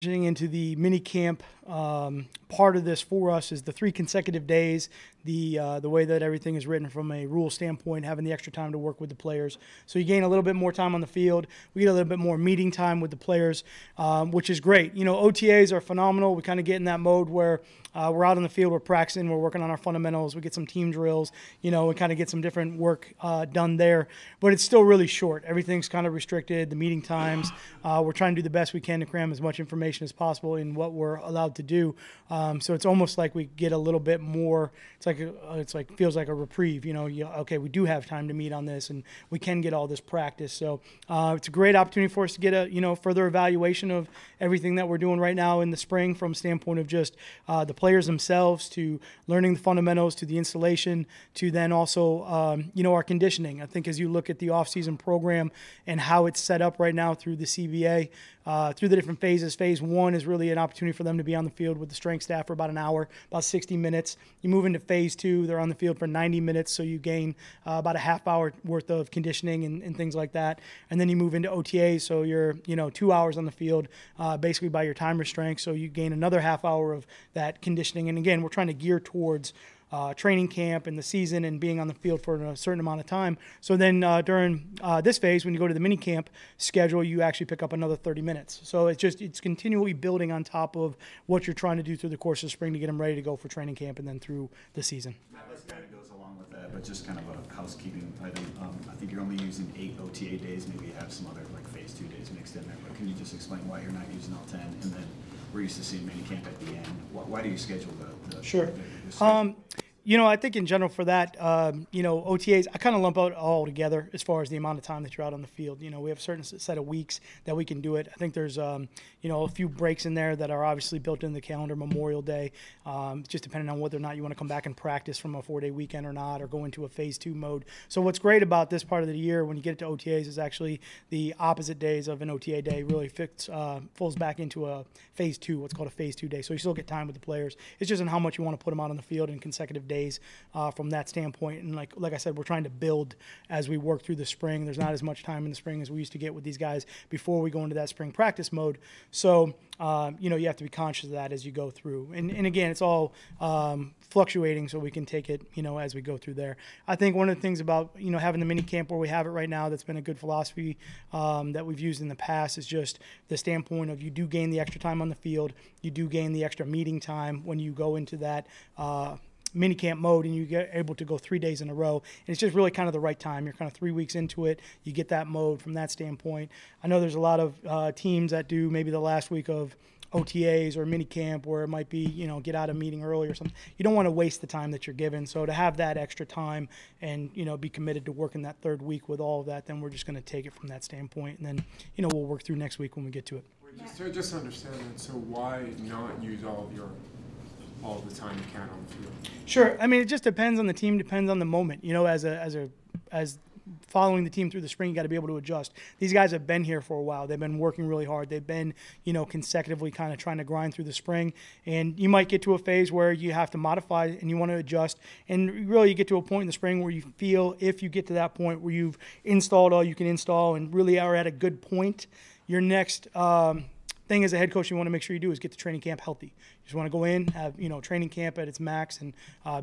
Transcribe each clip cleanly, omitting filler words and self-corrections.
Getting into the mini camp part of this for us is the 3 consecutive days, the way that everything is written from a rule standpoint, having the extra time to work with the players. So you gain a little bit more time on the field. We get a little bit more meeting time with the players, which is great. You know, OTAs are phenomenal. We kind of get in that mode where we're out on the field, we're practicing, we're working on our fundamentals, we get some team drills, you know, and kind of get some different work done there. But it's still really short. Everything's kind of restricted, the meeting times. We're trying to do the best we can to cram as much information as possible in what we're allowed to do. So it's almost like we get a little bit more. It's like feels like a reprieve. You know, okay, we do have time to meet on this, and we can get all this practice. So it's a great opportunity for us to get a further evaluation of everything that we're doing right now in the spring, from a standpoint of just the players themselves, to learning the fundamentals, to the installation, to then also our conditioning. I think as you look at the off-season program and how it's set up right now through the CBA, through the different phases. Phase 1 is really an opportunity for them to be on the field with the strength staff for about an hour, about 60 minutes. You move into Phase 2, they're on the field for 90 minutes, so you gain about a half hour worth of conditioning and things like that. And then you move into OTAs, so you're 2 hours on the field basically by your time restraint, so you gain another half hour of that conditioning. And again, we're trying to gear towards training camp and the season and being on the field for a certain amount of time. So then during this phase, when you go to the mini camp schedule, you actually pick up another 30 minutes. So it's continually building on top of what you're trying to do through the course of spring to get them ready to go for training camp and then through the season. This kind of goes along with that, but just kind of a housekeeping item. I think you're only using 8 OTA days. Maybe you have some other like phase 2 days mixed in there. But can you just explain why you're not using all 10? And then we're used to seeing minicamp at the end. Why do you schedule the Sure. I think in general for that, OTAs, I kind of lump out all together as far as the amount of time that you're out on the field. You know, we have a certain set of weeks that we can do it. I think there's, a few breaks in there that are obviously built into the calendar, Memorial Day, just depending on whether or not you want to come back and practice from a 4-day weekend or not, or go into a phase 2 mode. So what's great about this part of the year when you get to OTAs is actually the opposite days of an OTA day really falls back into a phase 2, what's called a phase 2 day. So you still get time with the players. It's just in how much you want to put them out on the field in consecutive days. From that standpoint, and like I said, we're trying to build as we work through the spring. There's not as much time in the spring as we used to get with these guys before we go into that spring practice mode. So you have to be conscious of that as you go through. And again, it's all fluctuating, so we can take it as we go through there. I think one of the things about having the mini camp where we have it right now that's been a good philosophy that we've used in the past is just the standpoint of you do gain the extra time on the field, you do gain the extra meeting time when you go into that minicamp mode, and you get able to go 3 days in a row, and it's just really kind of the right time. You're kind of 3 weeks into it, you get that mode from that standpoint. I know there's a lot of teams that do maybe the last week of OTAs or minicamp where it might be get out of meeting early or something. You don't want to waste the time that you're given, so to have that extra time and be committed to working that 3rd week with all of that, then we're just going to take it from that standpoint, and then we'll work through next week when we get to it. Just understand that. So why not use all the time you can on the field? Sure. I mean, it just depends on the team, depends on the moment. As following the team through the spring, you got to be able to adjust. These guys have been here for a while. They've been working really hard. They've been, consecutively kind of trying to grind through the spring. And you might get to a phase where you have to modify and you want to adjust. And really, you get to a point in the spring where you feel, if you get to that point where you've installed all you can install and really are at a good point, your next thing as a head coach you want to make sure you do is get to training camp healthy. You just want to go in, have training camp at its max, and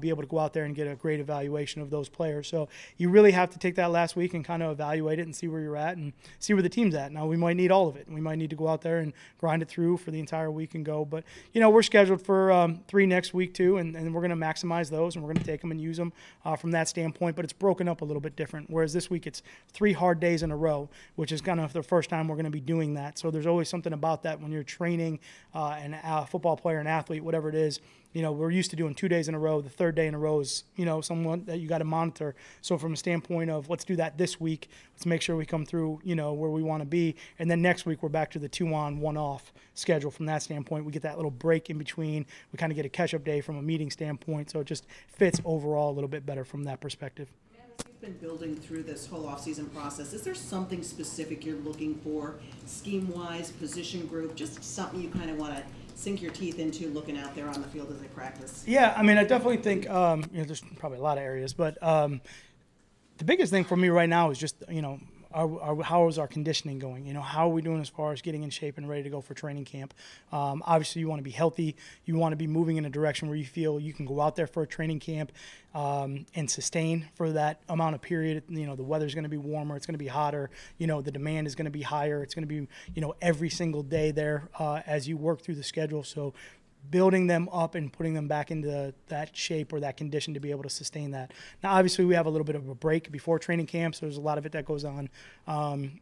be able to go out there and get a great evaluation of those players. So you really have to take that last week and kind of evaluate it and see where you're at and see where the team's at. Now we might need all of it, and we might need to go out there and grind it through for the entire week and go. But we're scheduled for 3 next week too, and we're going to maximize those, and we're going to take them and use them from that standpoint. But it's broken up a little bit different. Whereas this week it's 3 hard days in a row, which is kind of the first time we're going to be doing that. So there's always something about that when you're training a football player, an athlete, whatever it is. We're used to doing 2 days in a row. The 3rd day in a row is, someone that you got to monitor. So from a standpoint of let's do that this week, let's make sure we come through, where we want to be. And then next week we're back to the 2-on, 1-off schedule. From that standpoint, we get that little break in between. We kind of get a catch-up day from a meeting standpoint. So it just fits overall a little bit better from that perspective. You've been building through this whole off-season process. Is there something specific you're looking for, scheme-wise, position group, just something you kind of want to sink your teeth into looking out there on the field as they practice? Yeah, I mean, I definitely think there's probably a lot of areas, but the biggest thing for me right now is just how is our conditioning going? You know, how are we doing as far as getting in shape and ready to go for training camp? Obviously, you want to be healthy. You want to be moving in a direction where you feel you can go out there for a training camp and sustain for that amount of period. You know, the weather's going to be warmer. It's going to be hotter. You know, the demand is going to be higher. It's going to be, you know, every single day there as you work through the schedule. So building them up and putting them back into that shape or that condition to be able to sustain that. Now, obviously, we have a little bit of a break before training camp, so there's a lot of it that goes on,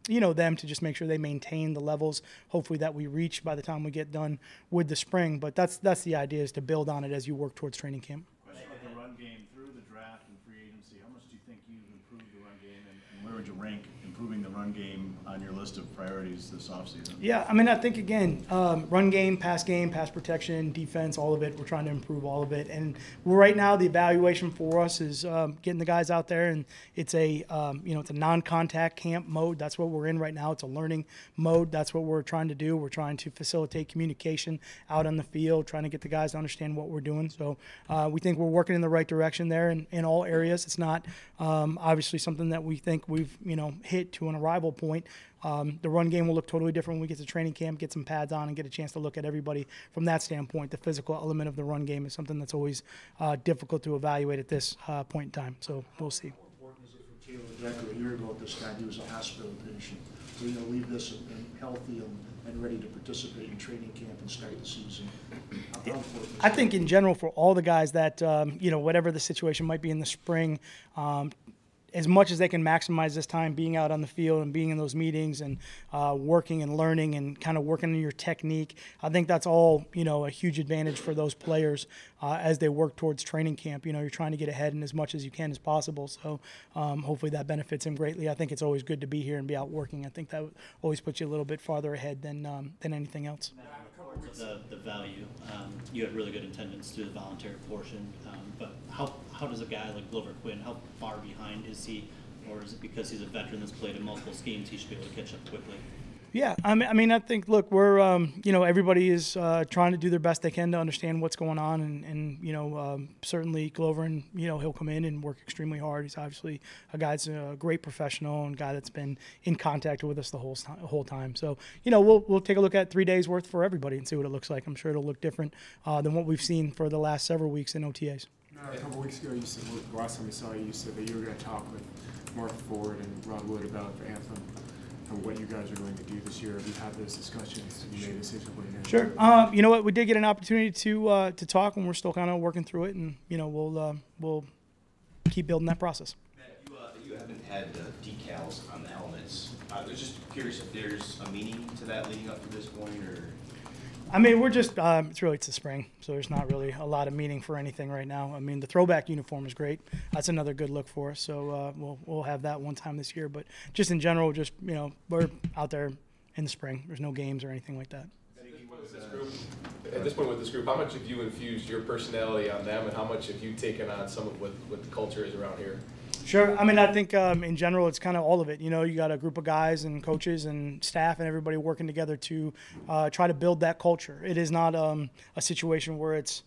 you know, them to just make sure they maintain the levels, hopefully that we reach by the time we get done with the spring. But that's the idea, is to build on it as you work towards training camp. Question about the run game through the draft and free agency. How much do you think you've improved the run game, and where would you rank improving the run game on your list of priorities this offseason? Yeah, I mean, I think, again, run game, pass protection, defense, all of it. We're trying to improve all of it. And right now, the evaluation for us is getting the guys out there, and it's a it's a non-contact camp mode. That's what we're in right now. It's a learning mode. That's what we're trying to do. We're trying to facilitate communication out on the field, trying to get the guys to understand what we're doing. So we think we're working in the right direction there in all areas. It's not obviously something that we think we've hit to an arrival point. The run game will look totally different when we get to training camp, get some pads on, and get a chance to look at everybody from that standpoint. The physical element of the run game is something that's always difficult to evaluate at this point in time. So we'll see. How important is it for Taylor Decker? A year ago at this time, he was a hospital patient. So, leave this and healthy and ready to participate in training camp and start the season. How important is I think in general for all the guys that, whatever the situation might be in the spring, as much as they can maximize this time being out on the field and being in those meetings and working and learning and kind of working on your technique, I think that's all, a huge advantage for those players as they work towards training camp. You're trying to get ahead in as much as you can as possible. So hopefully that benefits him greatly. I think it's always good to be here and be out working. I think that always puts you a little bit farther ahead than anything else. The value. You had really good attendance through the voluntary portion, but how does a guy like Glover Quinn, how far behind is he, or is it because he's a veteran that's played in multiple schemes he should be able to catch up quickly? Yeah, I mean, I think, look, we're, everybody is trying to do their best they can to understand what's going on, and certainly Glover, and, he'll come in and work extremely hard. He's obviously a guy that's a great professional and guy that's been in contact with us the whole time. So, we'll take a look at 3 days worth for everybody and see what it looks like. I'm sure it'll look different than what we've seen for the last several weeks in OTAs. A couple weeks ago, you said, the last time we saw you, you said that you were going to talk with Mark Ford and Rod Wood about the anthem and what you guys are going to do this year. Have you had those discussions? Have you made a decision? Sure. You know what? We did get an opportunity to talk, and we're still kind of working through it, and we'll keep building that process. Matt, you haven't had decals on the helmets. I was just curious if there's a meaning to that leading up to this point, or. I mean, we're just, it's the spring, so there's not really a lot of meaning for anything right now. I mean, the throwback uniform is great. That's another good look for us, so we'll have that one time this year. But just in general, we're out there in the spring. There's no games or anything like that. At this point with this group, how much have you infused your personality on them, and how much have you taken on some of what the culture is around here? Sure. I mean, I think in general, it's kind of all of it. You got a group of guys and coaches and staff and everybody working together to try to build that culture. It is not a situation where it's,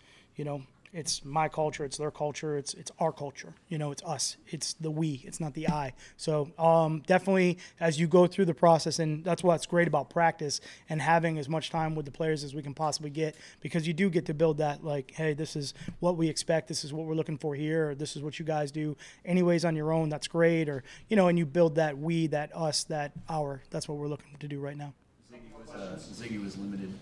it's my culture, it's their culture, it's our culture. It's us. It's the we. It's not the I. So definitely as you go through the process, and that's what's great about practice and having as much time with the players as we can possibly get, because you do get to build that, like, hey, this is what we expect, this is what we're looking for here, or this is what you guys do anyways on your own, that's great, or, and you build that we, that us, that our. That's what we're looking to do right now. Ziggy was limited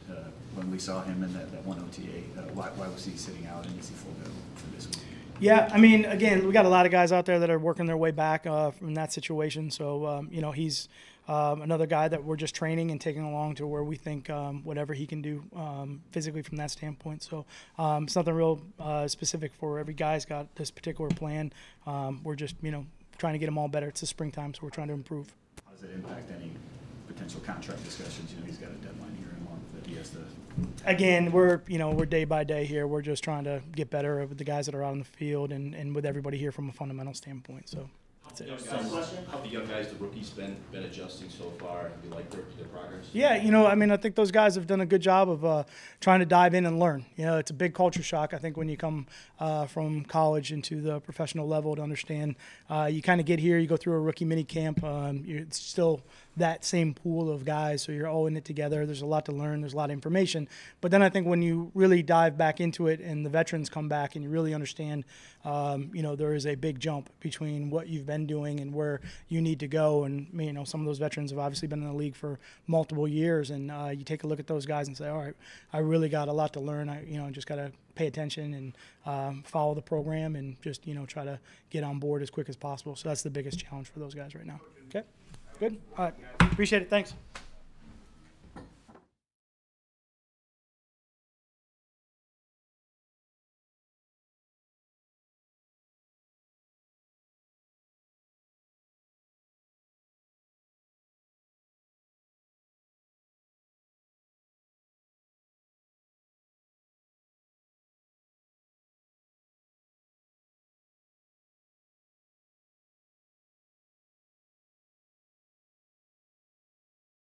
when we saw him in that one OTA. Why was he sitting out, and is he full go for this week? Yeah, I mean, again, we got a lot of guys out there that are working their way back from that situation. So, he's another guy that we're just training and taking along to where we think whatever he can do physically from that standpoint. So it's nothing real specific for every guy's got this particular plan. We're just, trying to get them all better. It's the springtime, so we're trying to improve. How does it impact any potential contract discussions? He's got a deadline here in a month that he has to. Again, we're day by day here. We're just trying to get better with the guys that are out on the field and with everybody here from a fundamental standpoint. So. How That's it. How the young guys, the rookies, been adjusting so far? Have you liked their progress? Yeah, I mean, I think those guys have done a good job of trying to dive in and learn. It's a big culture shock, I think, when you come from college into the professional level to understand. You kind of get here, you go through a rookie mini camp. It's still that same pool of guys, so you're all in it together. There's a lot to learn. There's a lot of information. But then I think when you really dive back into it and the veterans come back and you really understand, there is a big jump between what you've been doing and where you need to go. And, some of those veterans have obviously been in the league for multiple years. And you take a look at those guys and say, all right, I really got a lot to learn. I just got to pay attention and follow the program and just, try to get on board as quick as possible. So that's the biggest challenge for those guys right now. Okay, good. All right, appreciate it. Thanks.